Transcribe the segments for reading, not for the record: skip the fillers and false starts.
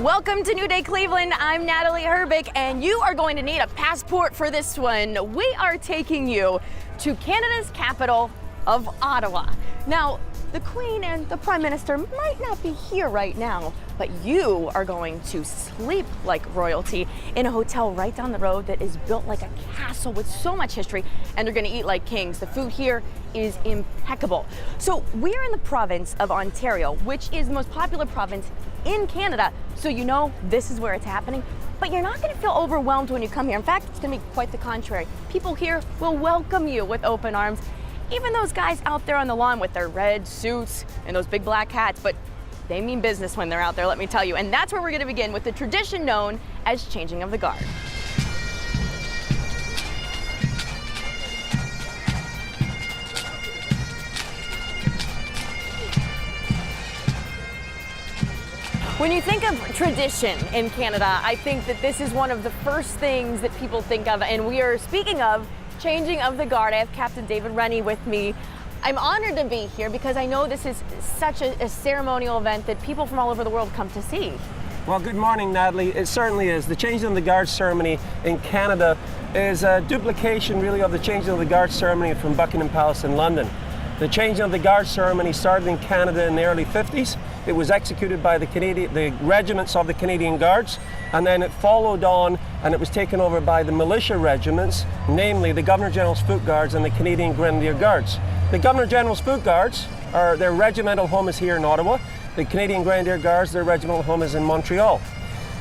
Welcome to New Day Cleveland. I'm Natalie Herbick, and you are going to need a passport for this one. We are taking you to Canada's capital of Ottawa. Now, the Queen and the Prime Minister might not be here right now, but you are going to sleep like royalty in a hotel right down the road that is built like a castle with so much history, and you're gonna eat like kings. The food here is impeccable. So we're in the province of Ontario, which is the most popular province in Canada, so you know this is where it's happening. But you're not gonna feel overwhelmed when you come here. In fact, it's gonna be quite the contrary. People here will welcome you with open arms. Even those guys out there on the lawn with their red suits and those big black hats, but they mean business when they're out there, let me tell you. And that's where we're gonna begin with the tradition known as changing of the guard. When you think of tradition in Canada, I think that this is one of the first things that people think of, and we are speaking of changing of the guard. I have Captain David Rennie with me. I'm honored to be here because I know this is such a ceremonial event that people from all over the world come to see. Well, good morning, Natalie. It certainly is. The changing of the guard ceremony in Canada is a duplication, really, of the changing of the guard ceremony from Buckingham Palace in London. The changing of the guard ceremony started in Canada in the early 50s. It was executed by the regiments of the Canadian Guards, and then it followed on and it was taken over by the militia regiments, namely the Governor General's Foot Guards and the Canadian Grenadier Guards. The Governor General's Foot Guards, their regimental home is here in Ottawa. The Canadian Grenadier Guards, their regimental home is in Montreal.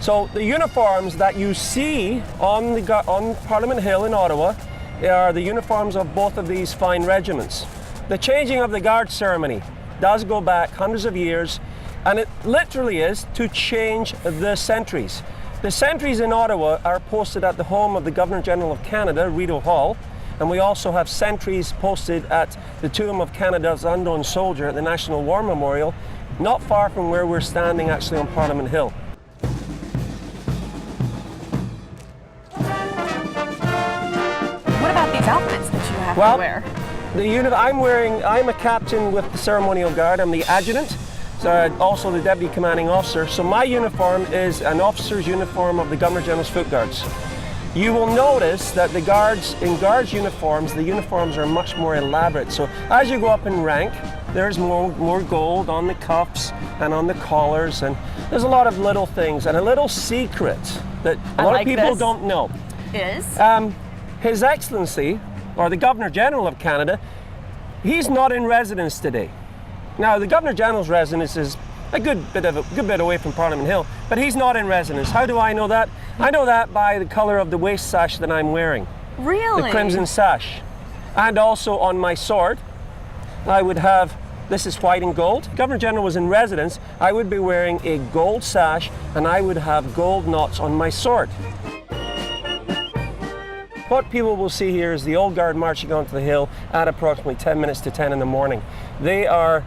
So the uniforms that you see on Parliament Hill in Ottawa are the uniforms of both of these fine regiments. The changing of the guard ceremony does go back hundreds of years, and it literally is to change the sentries. The sentries in Ottawa are posted at the home of the Governor General of Canada, Rideau Hall, and we also have sentries posted at the Tomb of Canada's Unknown Soldier at the National War Memorial, not far from where we're standing actually on Parliament Hill. What about these outfits that you have to wear? I'm a captain with the ceremonial guard. I'm the adjutant, so also the deputy commanding officer. So my uniform is an officer's uniform of the Governor General's Foot Guards. You will notice that in guards uniforms, the uniforms are much more elaborate. So as you go up in rank, there's more gold on the cuffs and on the collars, and there's a lot of little things. And a little secret that a lot of people don't know is His Excellency, or the Governor General of Canada, he's not in residence today. Now, the Governor General's residence is a good bit away from Parliament Hill, but he's not in residence. How do I know that? I know that by the color of the waist sash that I'm wearing. Really? The crimson sash. And also on my sword, I would have, this is white and gold. If the Governor General was in residence, I would be wearing a gold sash and I would have gold knots on my sword. What people will see here is the Old Guard marching onto the hill at approximately 10 minutes to 10 in the morning. They are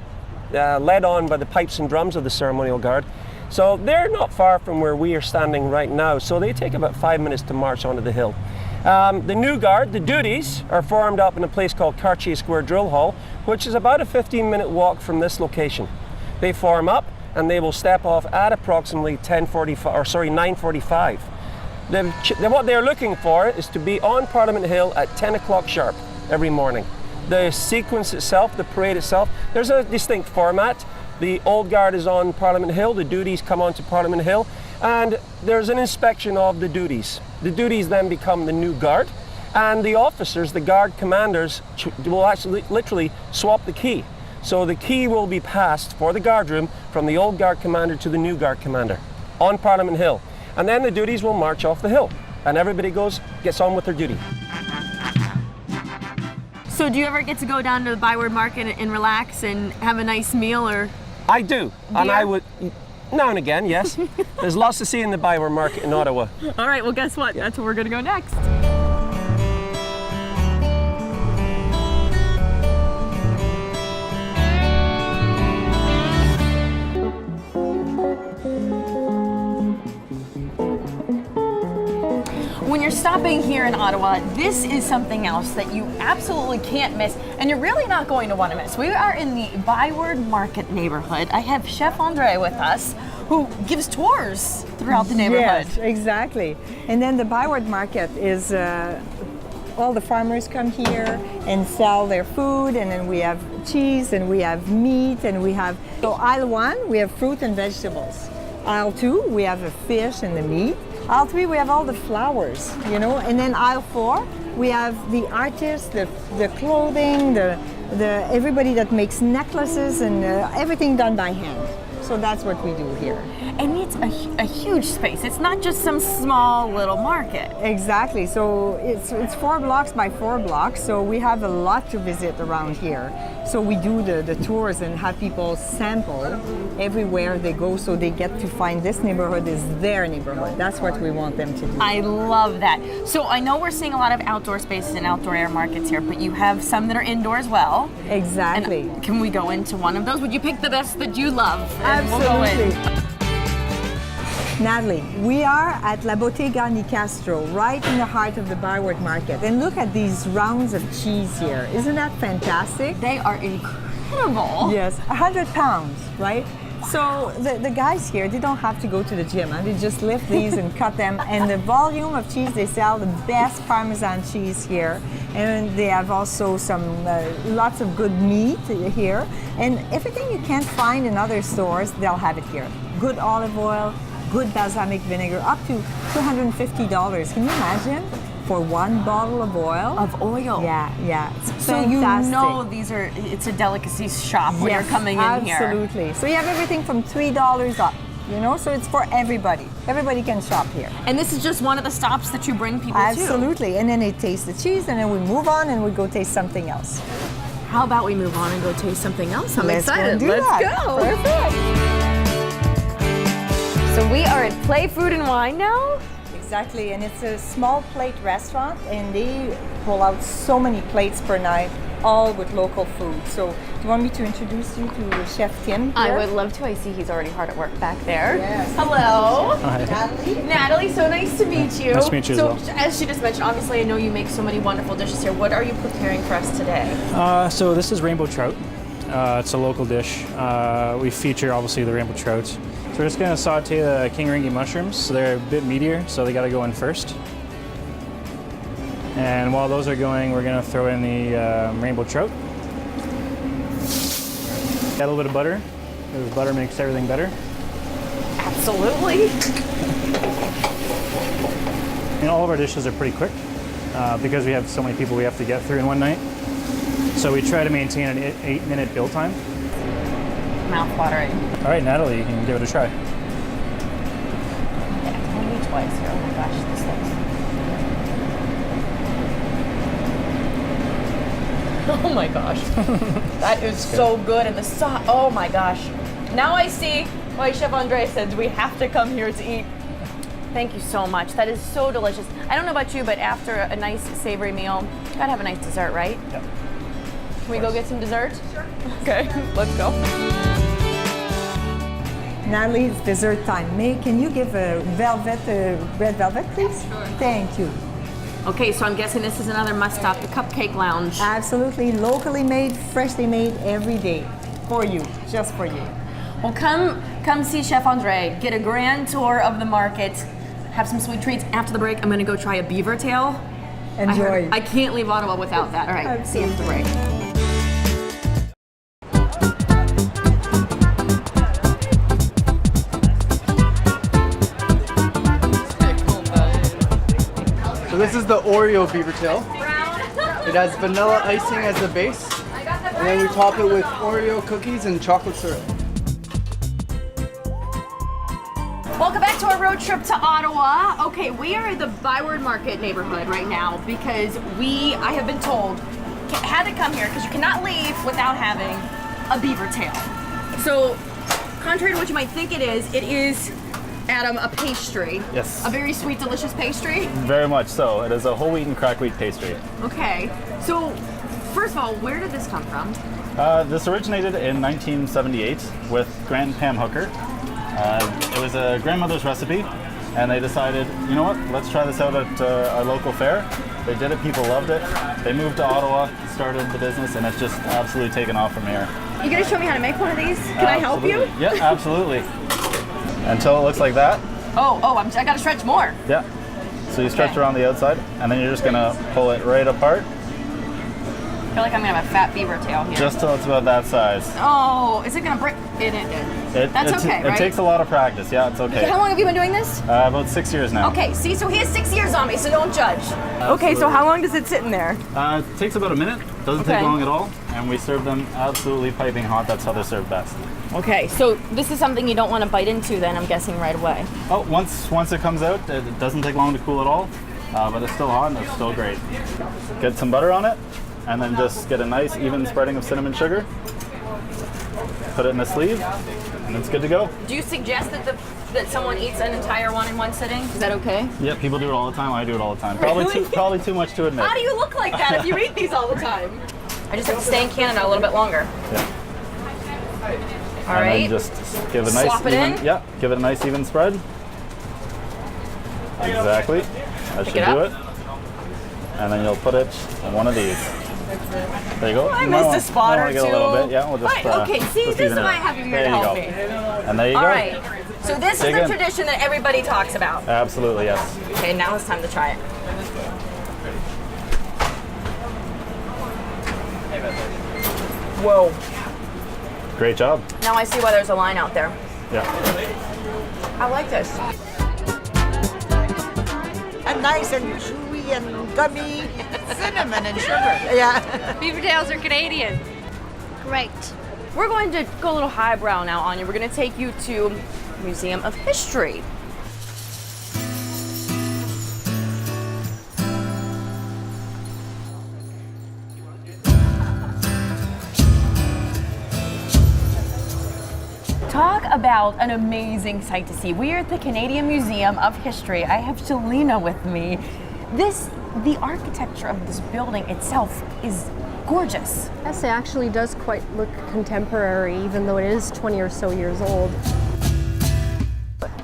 led on by the pipes and drums of the ceremonial guard. So they're not far from where we are standing right now, so they take about 5 minutes to march onto the hill. The new guard, the duties, are formed up in a place called Cartier Square Drill Hall, which is about a 15-minute walk from this location. They form up and they will step off at approximately 9:45. What they're looking for is to be on Parliament Hill at 10 o'clock sharp every morning. The sequence itself, the parade itself, there's a distinct format. The Old Guard is on Parliament Hill, the duties come onto Parliament Hill, and there's an inspection of the duties. The duties then become the new guard, and the officers, the guard commanders, will actually literally swap the key. So the key will be passed for the guard room from the Old Guard commander to the new guard commander on Parliament Hill. And then the duties will march off the hill, and everybody gets on with their duty. So do you ever get to go down to the Byward Market and relax and have a nice meal, or? I do, and I would, now and again, yes. There's lots to see in the Byward Market in Ottawa. All right, well guess what? Yeah. That's where we're gonna go next. When you're stopping here in Ottawa, this is something else that you absolutely can't miss, and you're really not going to want to miss. We are in the Byward Market neighborhood. I have Chef Andre with us, who gives tours throughout the neighborhood. Yes, exactly. And then the Byward Market is all the farmers come here and sell their food, and then we have cheese and we have meat, and we have, so aisle 1 we have fruit and vegetables. Aisle 2 we have the fish and the meat. Aisle 3 we have all the flowers, you know, and then aisle 4 we have the artists, the clothing, the everybody that makes necklaces and everything done by hand. So that's what we do here. And it's a huge space. It's not just some small little market. Exactly. So it's 4 blocks by 4 blocks. So we have a lot to visit around here. So we do the tours and have people sample everywhere they go, so they get to find this neighborhood is their neighborhood. That's what we want them to do. I love that. So I know we're seeing a lot of outdoor spaces and outdoor air markets here, but you have some that are indoor as well. Exactly. And can we go into one of those? Would you pick the best that you love? And Absolutely. we'll go in. Natalie, we are at La Bottega Nicastro, right in the heart of the Byward Market. And look at these rounds of cheese here. Isn't that fantastic? They are incredible. Yes, 100 pounds, right? So the guys here, they don't have to go to the gym. Huh? They just lift these and cut them. And the volume of cheese, they sell the best Parmesan cheese here. And they have also some lots of good meat here. And everything you can't find in other stores, they'll have it here. Good olive oil, good balsamic vinegar, up to $250. Can you imagine? For 1 bottle of oil? Of oil. Yeah. It's So fantastic. you know it's a delicacy shop when you're coming in here. Absolutely. So you have everything from $3 up, you know, so it's for everybody. Everybody can shop here. And this is just one of the stops that you bring people to. Absolutely. And then they taste the cheese, and then we move on and we go taste something else. How about we move on and go taste something else? I'm Let's excited. Go do Let's that. go. Perfect. So we are at Play Food and Wine now. Exactly, and it's a small plate restaurant, and they pull out so many plates per night, all with local food. So, do you want me to introduce you to Chef Tim here? I would love to. I see he's already hard at work back there. Yes. Hello. Hi. Natalie, so nice to meet you. Nice to meet you so, as well. as she just mentioned, obviously I know you make so many wonderful dishes here. What are you preparing for us today? So this is rainbow trout. It's a local dish. We feature obviously the rainbow trout. So we're just gonna saute the king-ringi mushrooms. So they're a bit meatier, so they gotta go in first. And while those are going, we're gonna throw in the rainbow trout. Add a little bit of butter, because butter makes everything better. Absolutely. And all of our dishes are pretty quick, because we have so many people we have to get through in one night. So we try to maintain an 8-minute build time. Mouth-watering. All right, Natalie, you can give it a try. Yeah, tell me twice here. Oh my gosh, this looks... Oh my gosh. That is so good. And the sauce, oh my gosh. Now I see why Chef Andre said we have to come here to eat. Thank you so much. That is so delicious. I don't know about you, but after a nice savory meal, you gotta have a nice dessert, right? Yep. Can we go get some dessert? Sure. Okay, let's go. Natalie, it's dessert time. Can you give a red velvet, please? Sure. Thank you. Okay, so I'm guessing this is another must-stop, the Cupcake Lounge. Absolutely, locally made, freshly made every day. For you, just for you. Well, come see Chef Andre, get a grand tour of the market, have some sweet treats. After the break, I'm gonna go try a beaver tail. Enjoy. I can't leave Ottawa without that. All right, Absolutely. see you after the break. So this is the Oreo beaver tail. It has vanilla icing as the base, and then we top it with Oreo cookies and chocolate syrup. Welcome back to our road trip to Ottawa. Okay, we are at the Byward Market neighborhood right now because I have been told, had to come here because you cannot leave without having a beaver tail. So, contrary to what you might think it is, Adam, a pastry. Yes. A very sweet, delicious pastry. Very much so. It is a whole wheat and cracked wheat pastry. Okay, so first of all, where did this come from? This originated in 1978 with Grant and Pam Hooker. It was a grandmother's recipe, and they decided, you know what, let's try this out at our local fair. They did it, people loved it. They moved to Ottawa, started the business, and it's just absolutely taken off from here. You gonna show me how to make one of these? Can I help you? Yeah, absolutely. Until it looks like that. I gotta stretch more. Yeah. So you stretch Okay. around the outside, and then you're just gonna pull it right apart, I feel like I'm gonna have a fat beaver tail here. just till it's about that size. Oh, is it gonna break? That's okay, right? It takes a lot of practice. Yeah, it's okay. How long have you been doing this? About 6 years now. Okay, see, so he has 6 years on me, so don't judge. Okay, so how long does it sit in there? It takes about a minute. Doesn't Okay. take long at all, and we serve them absolutely piping hot. That's how they're served best. Okay, so this is something you don't want to bite into then, I'm guessing, right away. Oh, once it comes out, it doesn't take long to cool at all, but it's still hot and it's still great. Get some butter on it, and then just get a nice even spreading of cinnamon sugar. Put it in a sleeve, and it's good to go. Do you suggest that someone eats an entire one in one sitting? Is that okay? Yeah, people do it all the time. I do it all the time. Really? Probably too much to admit. How do you look like that if you eat these all the time? I just have to stay in Canada a little bit longer. Yeah. All and right. then just give it a nice Slop it even. in? Yeah, give it a nice even spread. Exactly. That should it do up. it. And then you'll put it on one of these. There you go. I You might missed want- a spot might or wanna two. get a little bit. Yeah, we'll just. Right, okay, see, just this even is it why I out. have you here There to you help go. me. And there you All go. right. So this Dig is the in. tradition that everybody talks about. Absolutely, yes. Okay, now it's time to try it. Whoa. Great job. Now I see why there's a line out there. Yeah. I like this. And nice and chewy and gummy, cinnamon and sugar. Yeah. Beaver tails are Canadian. Great. We're going to go a little highbrow now, Anya. We're going to take you to Museum of History. Talk about an amazing sight to see. We are at the Canadian Museum of History. I have Shalina with me. The architecture of this building itself is gorgeous. Yes, it actually does quite look contemporary, even though it is 20 or so years old.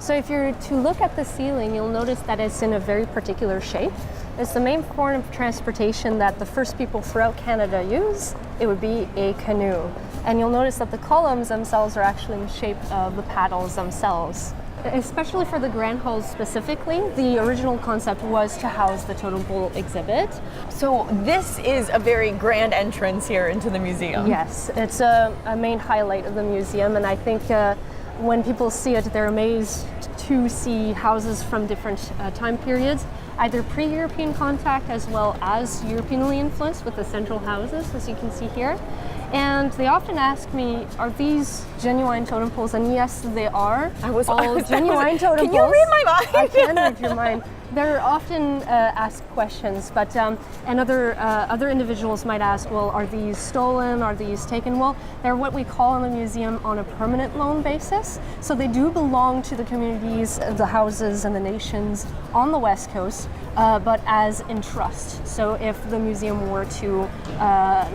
So if you're to look at the ceiling, you'll notice that it's in a very particular shape. It's the main form of transportation that the first people throughout Canada use. It would be a canoe. And you'll notice that the columns themselves are actually in the shape of the paddles themselves. Especially for the Grand Hall specifically, the original concept was to house the totem pole exhibit. So this is a very grand entrance here into the museum. Yes, it's a main highlight of the museum, and I think when people see it, they're amazed to see houses from different time periods, either pre-European contact as well as Europeanly influenced with the central houses, as you can see here. And they often ask me, are these genuine totem poles? And yes, they are. All genuine totem poles. Can you read my mind? I can read your mind. They're often asked questions, but and other individuals might ask, well, are these stolen? Are these taken? Well, they're what we call in the museum on a permanent loan basis. So they do belong to the communities, the houses, and the nations on the West Coast, but as in trust. So if the museum were to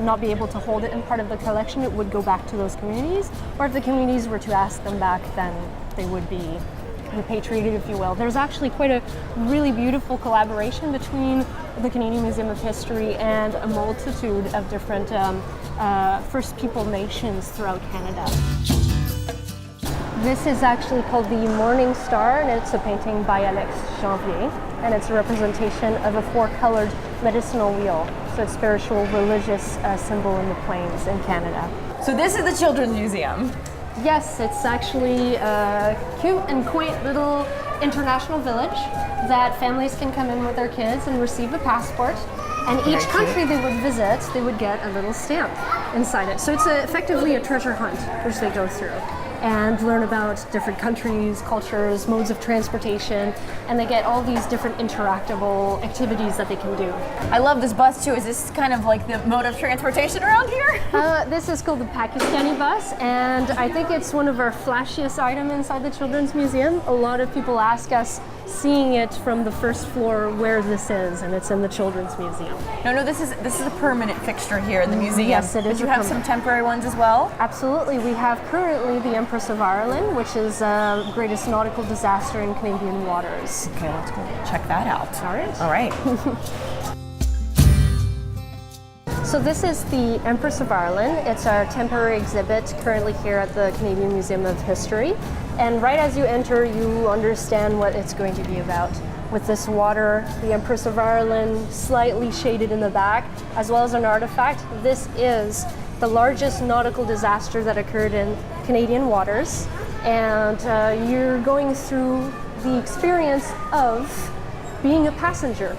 not be able to hold it in part of the collection, it would go back to those communities. Or if the communities were to ask them back, then they would be repatriated, if you will. There's actually quite a really beautiful collaboration between the Canadian Museum of History and a multitude of different First People nations throughout Canada. This is actually called the Morning Star, and it's a painting by Alex Janvier, and it's a representation of a four-colored medicinal wheel. So it's a spiritual, religious symbol in the plains in Canada. So this is the Children's Museum. Yes, it's actually a cute and quaint little international village that families can come in with their kids and receive a passport. And each country they would visit, they would get a little stamp inside it. So it's effectively a treasure hunt, which they go through and learn about different countries, cultures, modes of transportation, and they get all these different interactable activities that they can do. I love this bus too. Is this kind of like the mode of transportation around here? This is called the Pakistani bus, and I think it's one of our flashiest items inside the Children's Museum. A lot of people ask us, seeing it from the first floor, where this is, and it's in the Children's Museum. No, this is a permanent fixture here in the museum. Yes, it is But you a have some permanent. temporary ones as well? Absolutely. We have currently the Emperor Empress of Ireland, which is the greatest nautical disaster in Canadian waters. Okay, let's go check that out. All right. All right. So this is the Empress of Ireland. It's our temporary exhibit currently here at the Canadian Museum of History. And right as you enter, you understand what it's going to be about. With this water, the Empress of Ireland slightly shaded in the back, as well as an artifact. This is the largest nautical disaster that occurred in Canadian waters. And you're going through the experience of being a passenger.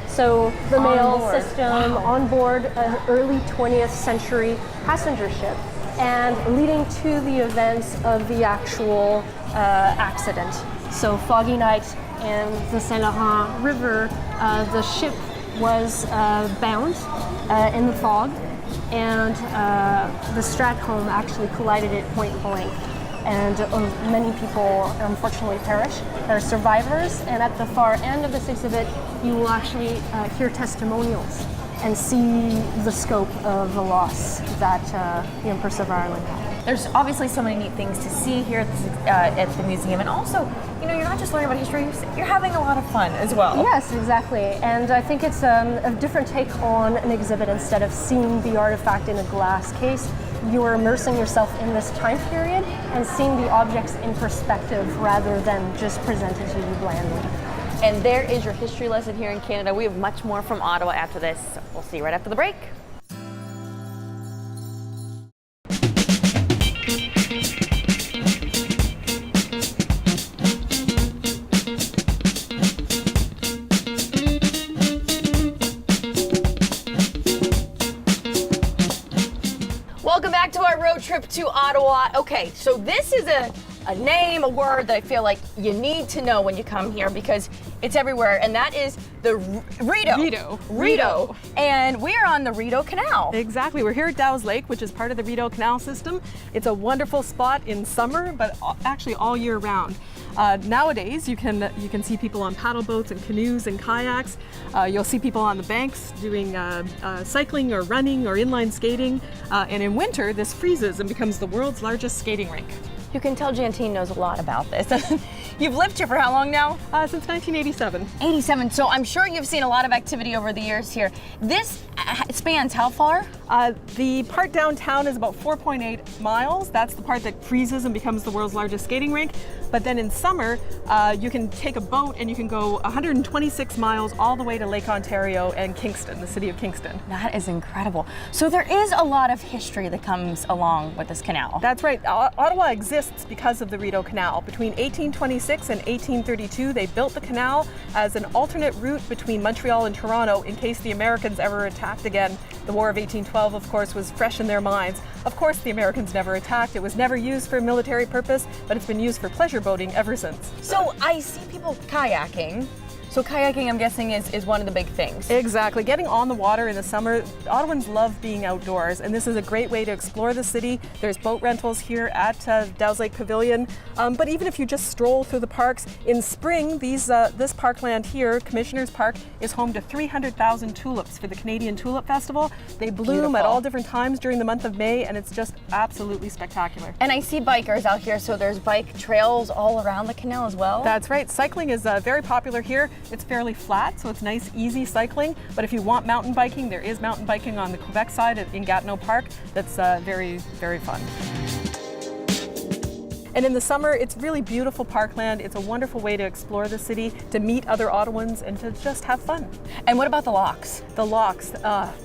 So the mail system on board an early 20th century passenger ship, and leading to the events of the actual accident. So foggy night in the Saint Laurent River, the ship was bound in the fog, and the Stratcombe actually collided at point blank. And many people unfortunately perished. There are survivors, and at the far end of this exhibit, you will actually hear testimonials and see the scope of the loss that the Empress of Ireland had. There's obviously so many neat things to see here at the museum, and also, you know, you're not just learning about history, you're having a lot of fun as well. Yes, exactly. And I think it's a different take on an exhibit. Instead of seeing the artifact in a glass case, you're immersing yourself in this time period and seeing the objects in perspective rather than just presented to you blandly. And there is your history lesson here in Canada. We have much more from Ottawa after this. So we'll see you right after the break. Welcome back to our road trip to Ottawa. Okay, so this is a name, a word that I feel like you need to know when you come here because it's everywhere, and that is the Rideau. Rideau. And we are on the Rideau Canal. Exactly. We're here at Dow's Lake, which is part of the Rideau Canal system. It's a wonderful spot in summer, but actually all year round. Nowadays, you can see people on paddle boats and canoes and kayaks. You'll see people on the banks doing cycling or running or inline skating. And in winter, this freezes and becomes the world's largest skating rink. You can tell Jantine knows a lot about this. You've lived here for how long now? Since 1987. 87, so I'm sure you've seen a lot of activity over the years here. This spans how far? The part downtown is about 4.8 miles. That's the part that freezes and becomes the world's largest skating rink. But then in summer, you can take a boat and you can go 126 miles all the way to Lake Ontario and Kingston, the city of Kingston. That is incredible. So there is a lot of history that comes along with this canal. That's right. Ottawa exists because of the Rideau Canal. Between 1826 and 1832, they built the canal as an alternate route between Montreal and Toronto in case the Americans ever attacked again. The War of 1812, of course, was fresh in their minds. Of course, the Americans never attacked. It was never used for military purpose, but it's been used for pleasure boating ever since. So I see people kayaking. So kayaking, I'm guessing, is one of the big things. Exactly. Getting on the water in the summer, Ottawans love being outdoors, and this is a great way to explore the city. There's boat rentals here at Dow's Lake Pavilion, but even if you just stroll through the parks, in spring, this parkland here, Commissioner's Park, is home to 300,000 tulips for the Canadian Tulip Festival. They bloom at all different times during the month of May, and it's just absolutely spectacular. And I see bikers out here, so there's bike trails all around the canal as well? That's right. Cycling is very popular here. It's fairly flat, so it's nice, easy cycling. But if you want mountain biking, there is mountain biking on the Quebec side in Gatineau Park. That's very, very fun. And in the summer, it's really beautiful parkland. It's a wonderful way to explore the city, to meet other Ottawans, and to just have fun. And what about the locks? The locks,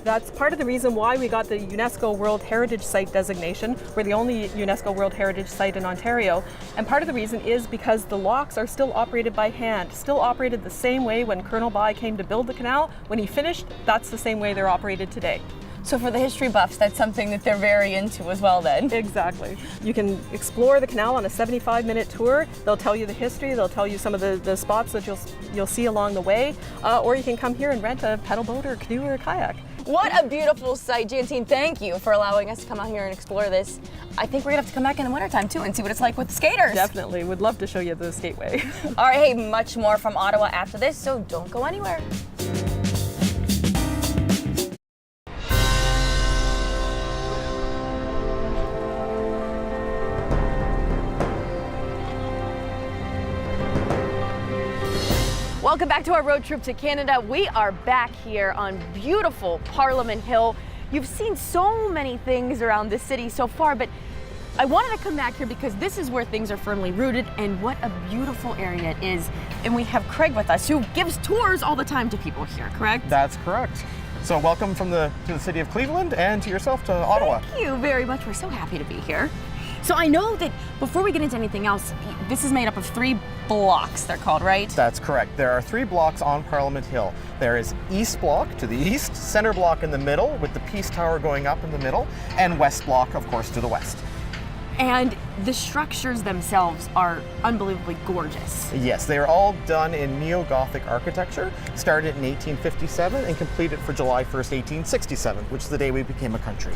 that's part of the reason why we got the UNESCO World Heritage Site designation. We're the only UNESCO World Heritage Site in Ontario. And part of the reason is because the locks are still operated by hand, still operated the same way when Colonel By came to build the canal. When he finished, that's the same way they're operated today. So for the history buffs, that's something that they're very into as well then. Exactly. You can explore the canal on a 75-minute tour. They'll tell you the history, they'll tell you some of the spots that you'll see along the way, or you can come here and rent a pedal boat or canoe or a kayak. What a beautiful sight. Jantine, thank you for allowing us to come out here and explore this. I think we're gonna have to come back in the wintertime too and see what it's like with the skaters. Definitely, would love to show you the skateway. All right, hey, much more from Ottawa after this, so don't go anywhere. Welcome back to our road trip to Canada. We are back here on beautiful Parliament Hill. You've seen so many things around the city so far, but I wanted to come back here because this is where things are firmly rooted, and what a beautiful area it is. And we have Craig with us, who gives tours all the time to people here, correct? That's correct. So welcome to the city of Cleveland and to yourself to Ottawa. Thank you very much. We're so happy to be here. So I know that before we get into anything else, this is made up of 3 blocks, they're called, right? That's correct. There are 3 blocks on Parliament Hill. There is East Block to the east, Center Block in the middle with the Peace Tower going up in the middle, and West Block, of course, to the west. And the structures themselves are unbelievably gorgeous. Yes, they are all done in neo-Gothic architecture, started in 1857 and completed for July 1st, 1867, which is the day we became a country.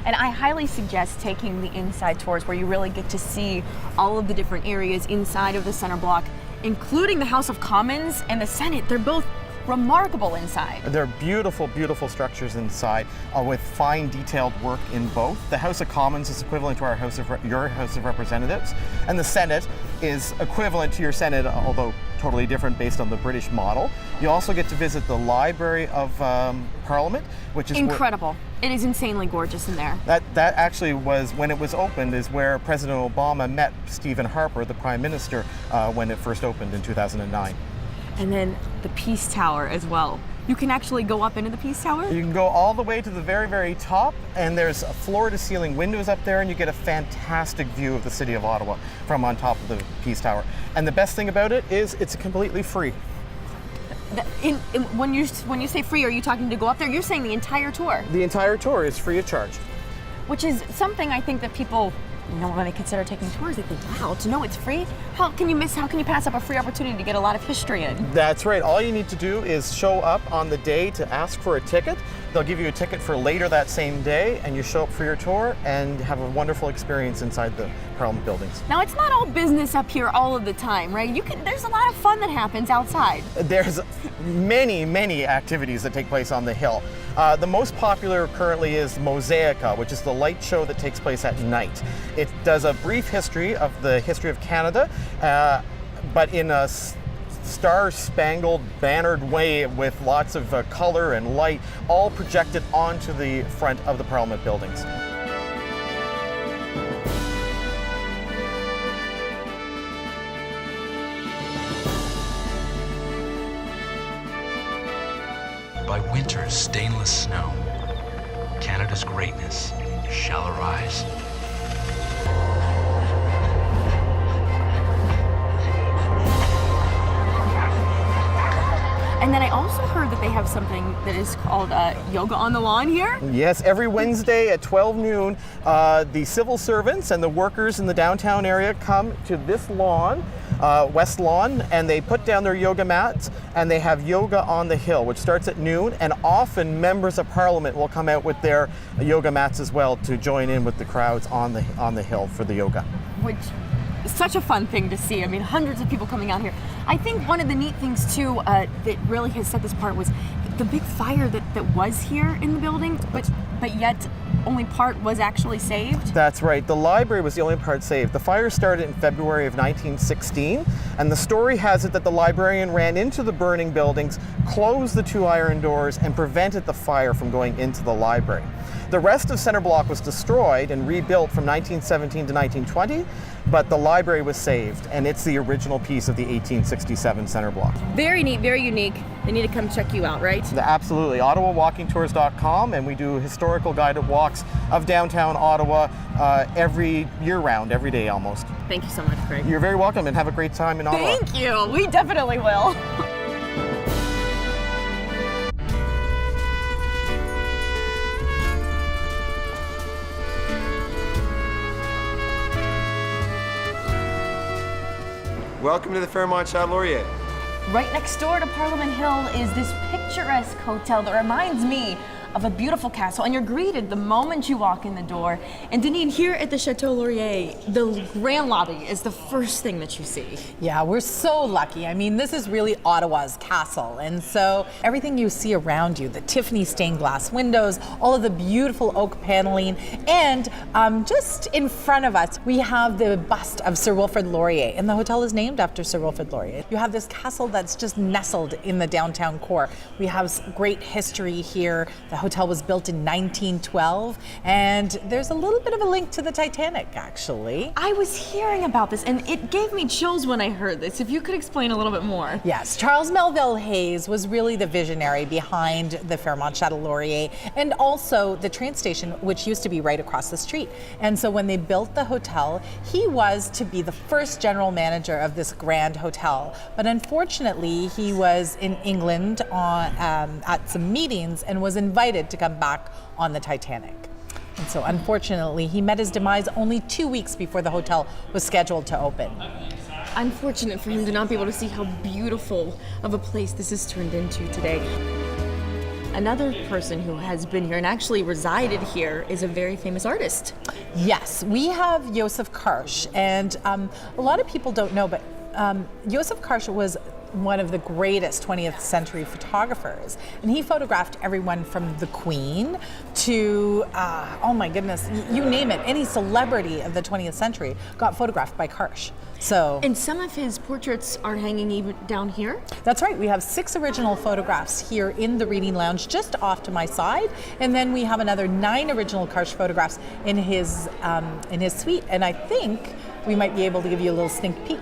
And I highly suggest taking the inside tours where you really get to see all of the different areas inside of the Center Block, including the House of Commons and the Senate. They're both remarkable inside. They're beautiful, beautiful structures inside with fine detailed work in both. The House of Commons is equivalent to your House of Representatives, and the Senate is equivalent to your Senate, although totally different based on the British model. You also get to visit the Library of Parliament, which is incredible. It is insanely gorgeous in there. That actually was, when it was opened, is where President Obama met Stephen Harper, the Prime Minister, when it first opened in 2009. And then the Peace Tower as well. You can actually go up into the Peace Tower? You can go all the way to the very, very top, and there's floor-to-ceiling windows up there, and you get a fantastic view of the city of Ottawa from on top of the Peace Tower. And the best thing about it is it's completely free. When you say free, are you talking to go up there? You're saying the entire tour? The entire tour is free of charge. Which is something I think that people, when they consider taking tours, they think, wow, to know it's free? How can you pass up a free opportunity to get a lot of history in? That's right. All you need to do is show up on the day to ask for a ticket. They'll give you a ticket for later that same day, and you show up for your tour and have a wonderful experience inside the Parliament buildings. Now, it's not all business up here all of the time, right? There's a lot of fun that happens outside. There's many, many activities that take place on the Hill. The most popular currently is Mosaica, which is the light show that takes place at night. It does a brief history of the history of Canada, but in a star-spangled, bannered way with lots of color and light, all projected onto the front of the Parliament buildings. By winter's stainless snow, Canada's greatness shall arise. And then I also heard that they have something that is called yoga on the lawn here. Yes, every Wednesday at 12 noon, the civil servants and the workers in the downtown area come to this lawn, West Lawn, and they put down their yoga mats, and they have yoga on the Hill, which starts at noon, and often members of Parliament will come out with their yoga mats as well to join in with the crowds on the Hill for the yoga. Which is such a fun thing to see. I mean, hundreds of people coming out here. I think one of the neat things too that really has set this apart was the big fire that was here in the building, but yet only part was actually saved. That's right. The library was the only part saved. The fire started in February of 1916, and the story has it that the librarian ran into the burning buildings, closed the 2 iron doors, and prevented the fire from going into the library. The rest of Center Block was destroyed and rebuilt from 1917 to 1920, but the library was saved, and it's the original piece of the 1867 Center Block. Very neat, very unique. They need to come check you out, right? Absolutely. OttawaWalkingTours.com, and we do historical guided walks of downtown Ottawa every year-round, every day almost. Thank you so much, Craig. You're very welcome, and have a great time in Ottawa. Thank you. We definitely will. Welcome to the Fairmont Chat Laurier. Right next door to Parliament Hill is this picturesque hotel that reminds me of a beautiful castle, and you're greeted the moment you walk in the door. And Denise, here at the Chateau Laurier, the grand lobby is the first thing that you see. Yeah, we're so lucky. I mean, this is really Ottawa's castle. And so everything you see around you, the Tiffany stained glass windows, all of the beautiful oak paneling, and just in front of us, we have the bust of Sir Wilfrid Laurier. And the hotel is named after Sir Wilfrid Laurier. You have this castle that's just nestled in the downtown core. We have great history here. The hotel was built in 1912, and there's a little bit of a link to the Titanic, actually. I was hearing about this, and it gave me chills when I heard this. If you could explain a little bit more. Yes, Charles Melville Hayes was really the visionary behind the Fairmont Chateau Laurier, and also the train station, which used to be right across the street. And so when they built the hotel, he was to be the first general manager of this grand hotel. But unfortunately, he was in England at some meetings and was invited to come back on the Titanic. And so unfortunately, he met his demise only 2 weeks before the hotel was scheduled to open. Unfortunate for him to not be able to see how beautiful of a place this has turned into today. Another person who has been here and actually resided here is a very famous artist. Yes, we have Joseph Karsh, and a lot of people don't know, but Joseph Karsh was one of the greatest 20th century photographers, and he photographed everyone from the Queen to, oh my goodness, you name it, any celebrity of the 20th century got photographed by Karsh. So, and some of his portraits are hanging even down here? That's right. We have 6 original photographs here in the reading lounge just off to my side, and then we have another 9 original Karsh photographs in his suite, and I think we might be able to give you a little sneak peek.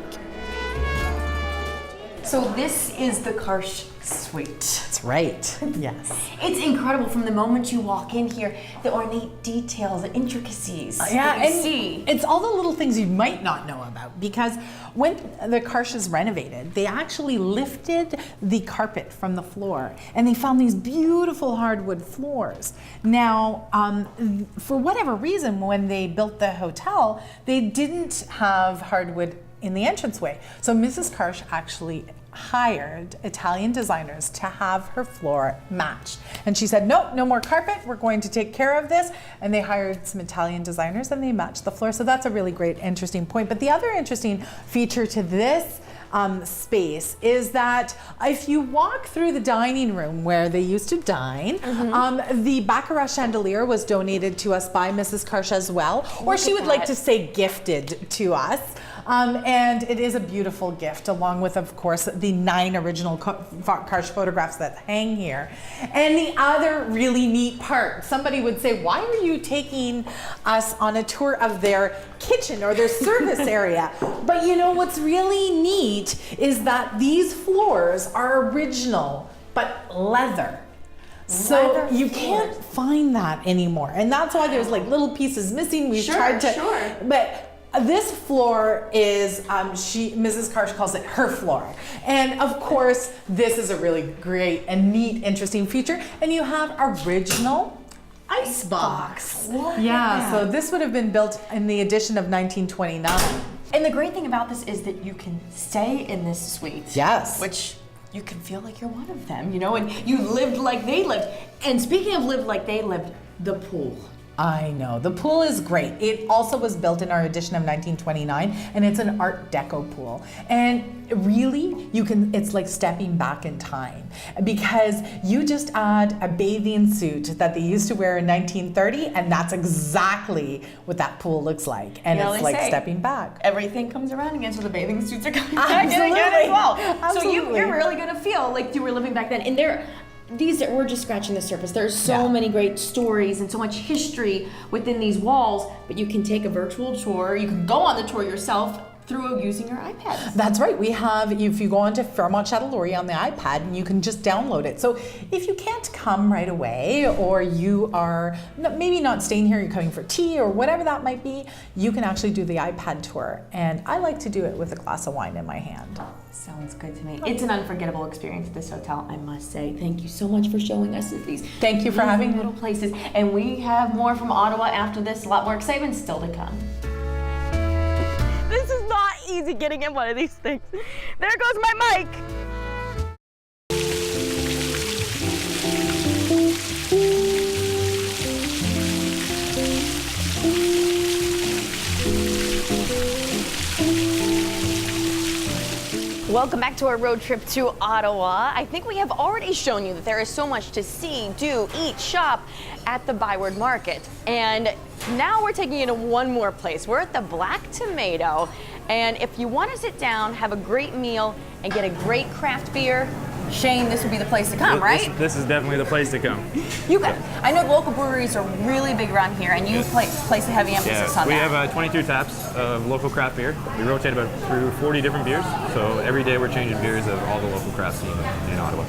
So this is the Karsh suite. That's right, yes. It's incredible from the moment you walk in here, the ornate details, the intricacies yeah, that you see. It's all the little things you might not know about, because when the Karshes renovated, they actually lifted the carpet from the floor and they found these beautiful hardwood floors. Now, for whatever reason, when they built the hotel, they didn't have hardwood in the entranceway. So Mrs. Karsh actually hired Italian designers to have her floor matched. And she said, nope, no more carpet, we're going to take care of this. And they hired some Italian designers and they matched the floor. So that's a really great, interesting point. But the other interesting feature to this space is that if you walk through the dining room where they used to dine, the Baccarat chandelier was donated to us by Mrs. Karsh as well, or she would like to say gifted to us. And it is a beautiful gift, along with, of course, the 9 original Karsh photographs that hang here. And the other really neat part, somebody would say, why are you taking us on a tour of their kitchen or their service area? But you know what's really neat is that these floors are original, but leather. So you can't find that anymore. And that's why there's like little pieces missing. We've tried to, but this floor is, Mrs. Karsh calls it her floor. And of course, this is a really great and neat, interesting feature. And you have original ice box. Yeah, so this would have been built in the edition of 1929. And the great thing about this is that you can stay in this suite. Yes. Which you can feel like you're one of them, you know, and you lived like they lived. And speaking of lived like they lived, the pool. I know, the pool is great. It also was built in our edition of 1929, and it's an Art Deco pool. And really, it's like stepping back in time, because you just add a bathing suit that they used to wear in 1930, and that's exactly what that pool looks like. And it's like stepping back. Everything comes around again, so the bathing suits are coming back in again as well. Absolutely. So you're really gonna feel like you were living back then. And we're just scratching the surface. There's so many great stories and so much history within these walls, but you can take a virtual tour. You can go on the tour yourself through using your iPad. That's right. We have, if you go onto Fairmont Chateau Laurier on the iPad, and you can just download it. So if you can't come right away, or you are maybe not staying here, you're coming for tea or whatever that might be, you can actually do the iPad tour. And I like to do it with a glass of wine in my hand. Sounds good to me. It's an unforgettable experience at this hotel, I must say. Thank you so much for showing us these. Thank you for having little places. And we have more from Ottawa after this. A lot more excitement still to come. This is not easy getting in one of these things. There goes my mic. Welcome back to our road trip to Ottawa. I think we have already shown you that there is so much to see, do, eat, shop at the Byward Market. And now we're taking you to one more place. We're at the Black Tomato. And if you want to sit down, have a great meal, and get a great craft beer, Shane, this would be the place to come, right? This is definitely the place to come. You got. I know local breweries are really big around here, and you place a heavy emphasis on we that. have 22 taps of local craft beer. We rotate about through 40 different beers, so every day we're changing beers of all the local craft scene in Ottawa.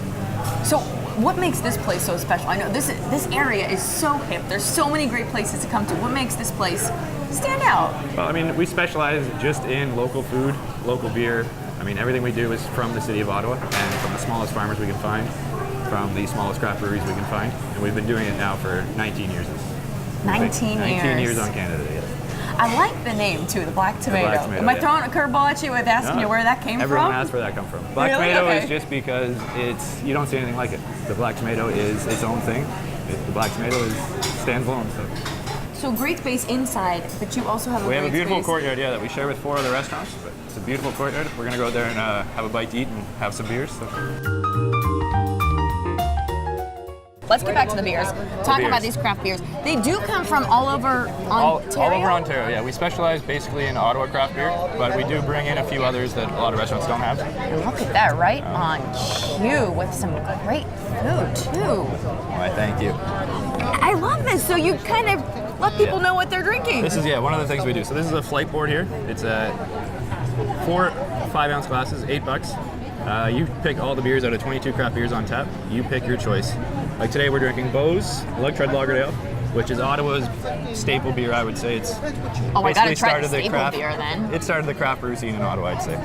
So, what makes this place so special? I know this area is so hip. There's so many great places to come to. What makes this place stand out? Well, I mean, we specialize just in local food, local beer. I mean, everything we do is from the city of Ottawa and from the smallest farmers we can find, from the smallest craft breweries we can find. And we've been doing it now for 19 years. 19 years on Canada, yes. I like the name too, the Black Tomato. Black Tomato, Am I throwing a curveball at you with asking you where that came Everyone from? asks where that comes from. Black Really? Tomato Okay. is just because you don't see anything like it. The Black Tomato is its own thing. The Black Tomato stands alone. So great space inside, but you also have We have a beautiful space. courtyard, that we share with 4 other restaurants. But it's a beautiful courtyard. We're gonna go out there and have a bite to eat and have some beers. So. Let's get back to the beers. Talking about these craft beers. They do come from all over Ontario? All over Ontario, yeah. We specialize basically in Ottawa craft beer, but we do bring in a few others that a lot of restaurants don't have. Look at that, right on cue with some great food too. Why, thank you. I love this. So you kind of let people know what they're drinking. This is, one of the things we do. So this is a flight board here. It's 4 5-ounce glasses, $8. You pick all the beers out of 22 craft beers on tap. You pick your choice. Like today we're drinking Beau's Lug Tread Lager Ale, which is Ottawa's staple beer, I would say. It's I gotta try the started staple beer then. It started the craft brew scene in Ottawa, I'd say.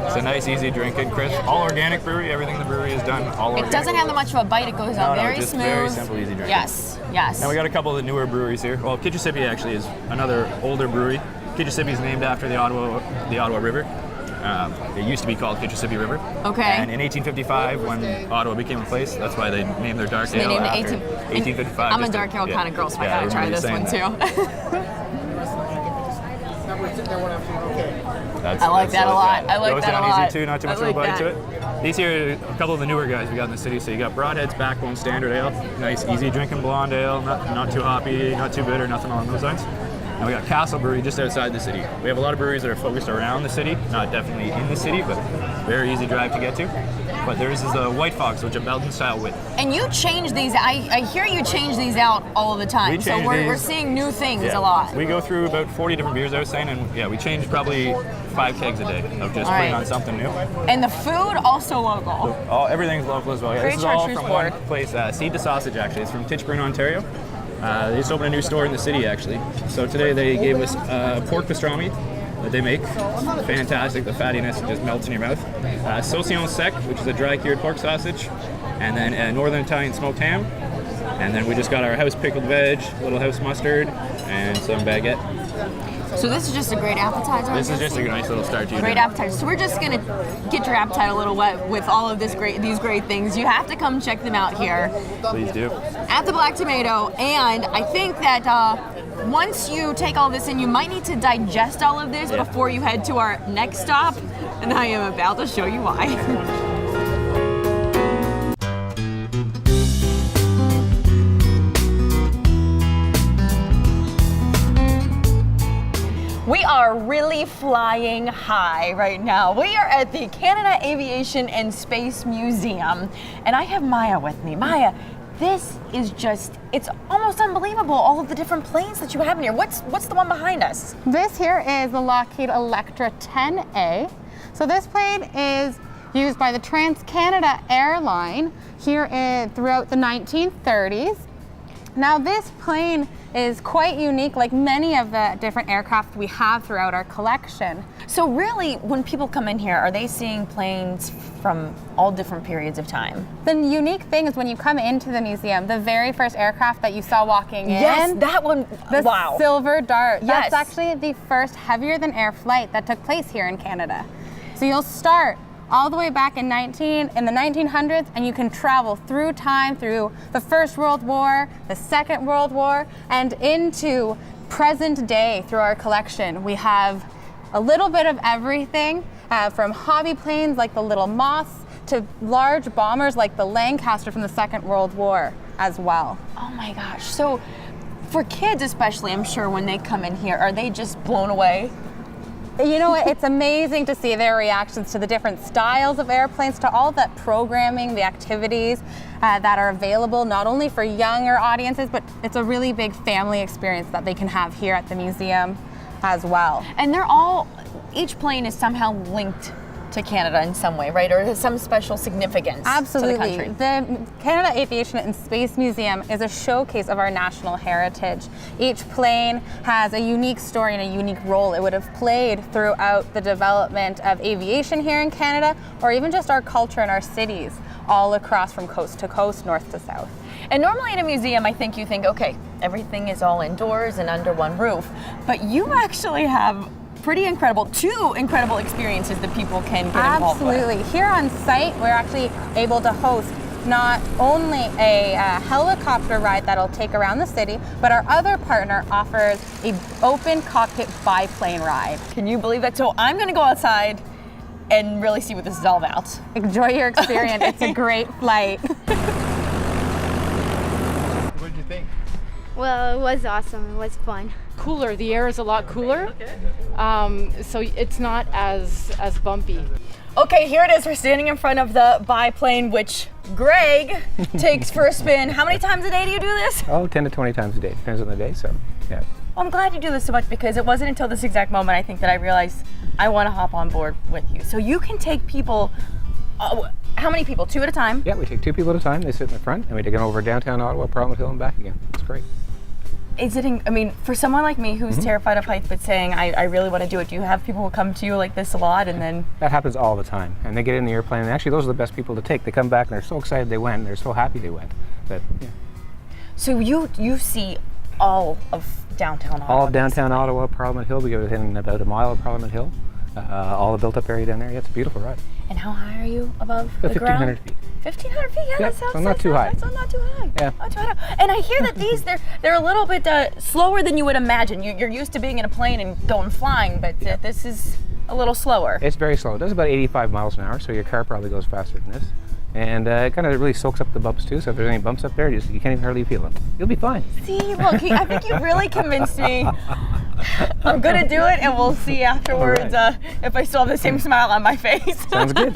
It's a nice, easy drinking, crisp, all organic brewery. Everything the brewery has done, all organic. It doesn't have that much of a bite. It goes out very just smooth. very simple, easy drinking. Yes, yes. And we got a couple of the newer breweries here. Well, Kitchissippi actually is another older brewery. Kitchissippi is named after the Ottawa River. It used to be called Kitchissippi River. Okay. And in 1855, when Ottawa became a place, that's why they named their dark So they ale named it after 1855. I'm a dark ale kind of girl, so I gotta try this one too. I like that a lot. I like goes that a down lot. easy too, not too much of a bite to it. These here are a couple of the newer guys we got in the city. So you got Broadhead's Backbone Standard Ale, nice, easy drinking blonde ale, not too hoppy, not too bitter, nothing along those lines. And we got Castle Brewery just outside the city. We have a lot of breweries that are focused around the city, not definitely in the city, but very easy drive to get to. But theirs is the White Fox, which is a Belgian style wit. And you change these. I hear you change these out all of the time. So we're seeing new things a lot. We go through about 40 different beers, I was saying, and we change probably 5 kegs a day of just putting on something new. And the food also local. Everything's local as well. Yeah, this is all from one place, Seed to Sausage actually. It's from Titchburn, Ontario. They just opened a new store in the city actually. So today they gave us pork pastrami that they make. Fantastic, the fattiness just melts in your mouth. Saucillon sec, which is a dry cured pork sausage, and then a Northern Italian smoked ham. And then we just got our house pickled veg, little house mustard, and some baguette. So this is just a great appetizer. This is just a nice little start to your Great dinner. appetizer. So we're just gonna get your appetite a little wet with all of these great things. You have to come check them out here Please do. at the Black Tomato. And I think that once you take all this in, you might need to digest all of this before you head to our next stop. And I am about to show you why. We are really flying high right now. We are at the Canada Aviation and Space Museum, and I have Maya with me. Maya, this is it's almost unbelievable, all of the different planes that you have in here. What's the one behind us? This here is the Lockheed Electra 10A. So this plane is used by the Trans-Canada Airline here throughout the 1930s. Now this plane is quite unique, like many of the different aircraft we have throughout our collection. So really, when people come in here, are they seeing planes from all different periods of time? The unique thing is when you come into the museum, the very first aircraft that you saw walking in. Yes, that one, the wow. Silver Dart. Yes. That's actually the first heavier than air flight that took place here in Canada. So you'll start all the way back in the 1900s, and you can travel through time, through the First World War, the Second World War, and into present day through our collection. We have a little bit of everything, from hobby planes like the little Moths to large bombers like the Lancaster from the Second World War as well. Oh my gosh. So for kids especially, I'm sure when they come in here, are they just blown away? You know, it's amazing to see their reactions to the different styles of airplanes, to all that programming, the activities that are available not only for younger audiences, but it's a really big family experience that they can have here at the museum as well. And each plane is somehow linked to Canada in some way, right? Or has some special significance Absolutely. to the country? The Canada Aviation and Space Museum is a showcase of our national heritage. Each plane has a unique story and a unique role it would have played throughout the development of aviation here in Canada, or even just our culture and our cities all across from coast to coast, north to south. And normally in a museum, I think you think, okay, everything is all indoors and under one roof, but you actually have two incredible experiences that people can get involved with. Absolutely. Here on site, we're actually able to host not only a helicopter ride that'll take around the city, but our other partner offers an open cockpit biplane ride. Can you believe that? So I'm going to go outside and really see what this is all about. Enjoy your experience. Okay. It's a great flight. What did you think? Well, it was awesome. It was fun. Cooler. The air is a lot cooler, so it's not as bumpy. Okay, here it is. We're standing in front of the biplane, which Greg takes for a spin. How many times a day do you do this? Oh, 10 to 20 times a day. Depends on the day, so yeah. Well, I'm glad you do this so much because it wasn't until this exact moment I think that I realized I want to hop on board with you. So you can take people, how many people? 2 at a time? Yeah, we take 2 people at a time. They sit in the front, and we take them over downtown Ottawa, Parliament Hill, and back again. It's great. For someone like me who's terrified of heights but saying I really want to do it, do you have people who come to you like this a lot and then? That happens all the time. And they get in the airplane, and actually those are the best people to take. They come back and they're so excited they went, and they're so happy they went. But, yeah. So you see all of downtown Ottawa? All of downtown Ottawa, Parliament Hill. We go within about a mile of Parliament Hill. All the built up area down there. Yeah, it's a beautiful ride. And how high are you above About the ground? 1,500 feet. 1,500 feet, yeah, that sounds so not too high. That's not too high. Yeah. Not too high. And I hear that these, they're a little bit slower than you would imagine. You're used to being in a plane and going flying, but this is a little slower. It's very slow. It does about 85 miles an hour, so your car probably goes faster than this. And it kind of really soaks up the bumps too, so if there's any bumps up there, you can't even hardly feel them. You'll be fine. See, look, I think you've really convinced me. I'm gonna do it, and we'll see afterwards if I still have the same smile on my face. Sounds good.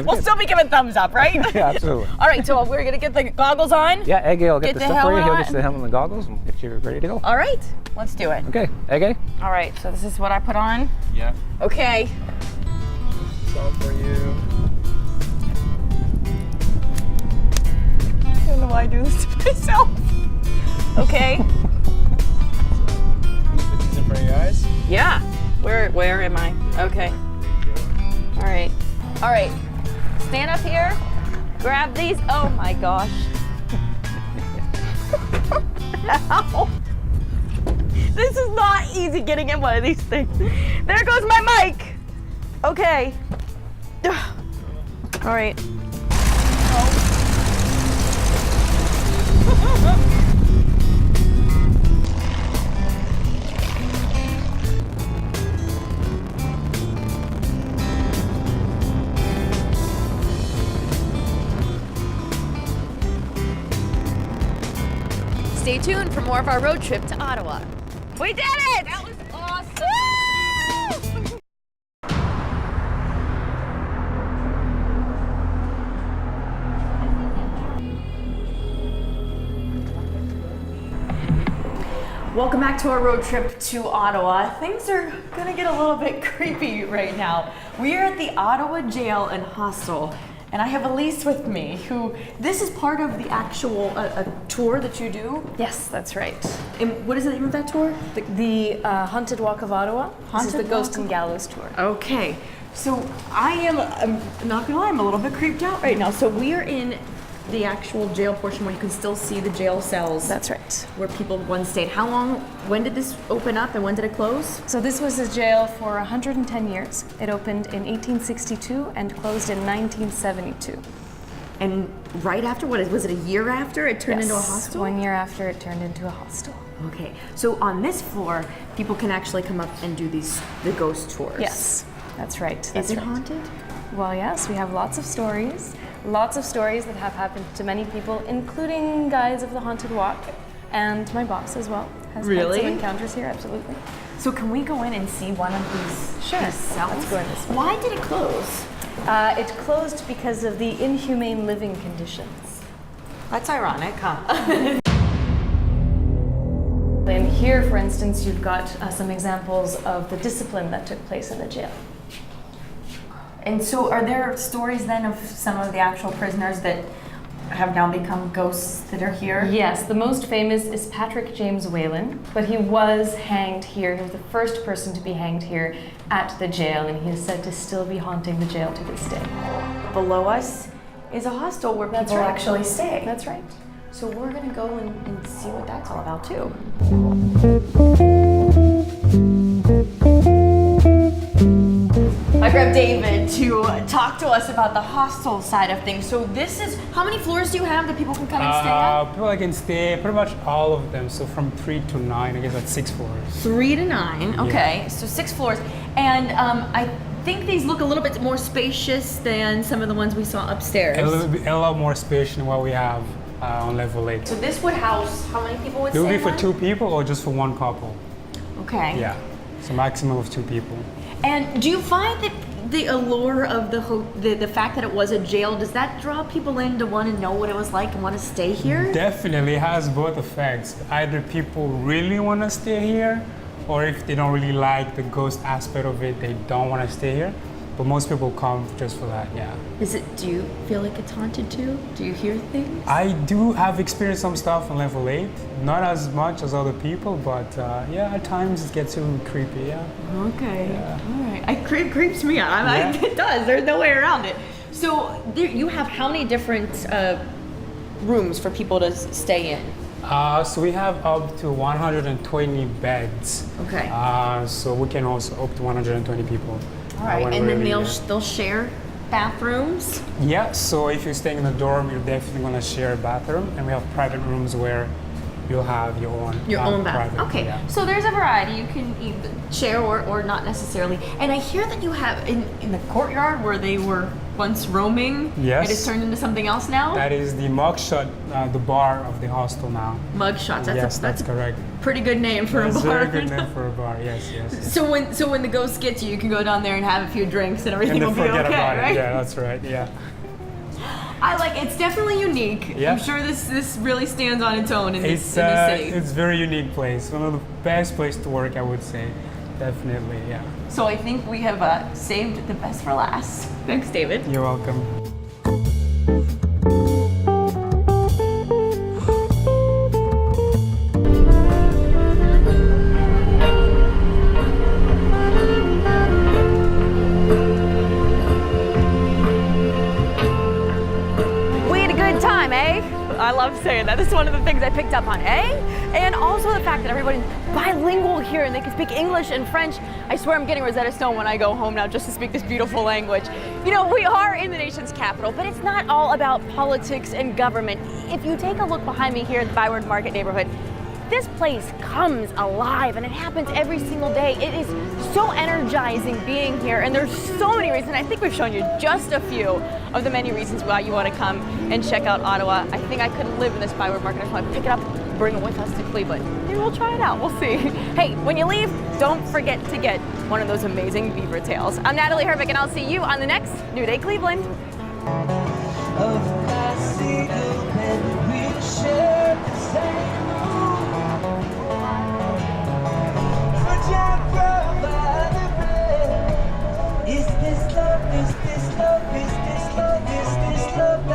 We'll still be giving thumbs up, right? Yeah, absolutely. All right, so we're gonna get the goggles on. Yeah, Ege will get the stuff for you. He'll get on. the helmet and the goggles and get you ready to go. All right, let's do it. Okay, Ege? All right, so this is what I put on. Yeah. Okay. It's all for you. I don't know why I do this to myself. Okay. Put these in front of your eyes. Yeah. Where am I? Okay. All right. All right. Stand up here. Grab these. Oh my gosh. Ow. This is not easy getting in one of these things. There goes my mic. Okay. All right. Stay tuned for more of our road trip to Ottawa. We did it! That was awesome! Welcome back to our road trip to Ottawa. Things are gonna get a little bit creepy right now. We are at the Ottawa Jail and Hostel, and I have Elise with me, this is part of the actual a tour that you do? Yes, that's right. And what is the name of that tour? The Haunted Walk of Ottawa. This is the Ghost and Gallows tour. Okay, so I'm not gonna lie, I'm a little bit creeped out right now. So we are in the actual jail portion where you can still see the jail cells. That's right. Where people once stayed. When did this open up and when did it close? So this was a jail for 110 years. It opened in 1862 and closed in 1972. And right after, was it a year after it turned into a hostel? 1 year after it turned into a hostel. Okay, so on this floor, people can actually come up and do the ghost tours. Yes, that's right. Is it haunted? Well, yes, we have lots of stories that have happened to many people, including guides of the Haunted Walk, and my boss as well has had some encounters here, absolutely. So can we go in and see one of these? Sure, these cells? let's go in this way. Why did it close? It closed because of the inhumane living conditions. That's ironic, huh? And here, for instance, you've got some examples of the discipline that took place in the jail. And so are there stories then of some of the actual prisoners that have now become ghosts that are here? Yes, the most famous is Patrick James Whalen, but he was hanged here. He was the first person to be hanged here at the jail, and he is said to still be haunting the jail to this day. Below us is a hostel where people actually stay. That's right. So we're gonna go and see what that's all about too. I grabbed David to talk to us about the hostel side of things. So this is, how many floors do you have that people can come and stay at? People can stay pretty much all of them. So from 3 to 9, I guess that's 6 floors. 3 to 9, okay. Yeah. So 6 floors. And I think these look a little bit more spacious than some of the ones we saw upstairs. A lot more spacious than what we have on level 8. So this would house, how many people would stay? It would be in for one? 2 people or just for 1 couple. Okay. Yeah, so maximum of 2 people. And do you find that the allure of the fact that it was a jail, does that draw people in to want to know what it was like and want to stay here? Definitely, it has both effects. Either people really want to stay here, or if they don't really like the ghost aspect of it, they don't want to stay here. But most people come just for that, yeah. Do you feel like it's haunted too? Do you hear things? I do have experienced some stuff on level 8. Not as much as other people, but yeah, at times it gets too creepy, yeah. Okay, yeah. All right. It creeps me out. It does, there's no way around it. So you have how many different rooms for people to stay in? So we have up to 120 beds. Okay. So we can also up to 120 people. All right, and then they'll share bathrooms? Yeah, so if you're staying in a dorm, you're definitely going to share a bathroom, and we have private rooms where you'll have your own bathroom. Okay, yeah. So there's a variety. You can either share or not necessarily. And I hear that you have in the courtyard where they were once roaming. Yes. It has turned into something else now? That is the mugshot, the bar of the hostel now. Mugshots. That's correct. Pretty good name for a bar. That's a very good name for a bar. Yes. So when the ghost gets you can go down there and have a few drinks and everything will be okay, right? Yeah, that's right. Yeah. It's definitely unique. Yeah. I'm sure this really stands on its own in this city. It's a very unique place. One of the best places to work, I would say. Definitely, yeah. So I think we have saved the best for last. Thanks, David. You're welcome. I love saying that. This is one of the things I picked up on, And also the fact that everybody's bilingual here and they can speak English and French. I swear I'm getting Rosetta Stone when I go home now just to speak this beautiful language. You know, we are in the nation's capital, but it's not all about politics and government. If you take a look behind me here at the Byward Market neighborhood, this place comes alive and it happens every single day. It is so energizing being here, and there's so many reasons. I think we've shown you just a few of the many reasons why you want to come and check out Ottawa. I think I couldn't live in this Byward Market. I just want to pick it up, bring it with us to Cleveland. Maybe we'll try it out, we'll see. Hey, when you leave, don't forget to get one of those amazing beaver tails. I'm Natalie Herbeck, and I'll see you on the next New Day Cleveland. Is this love, is this love, is this love, is this love?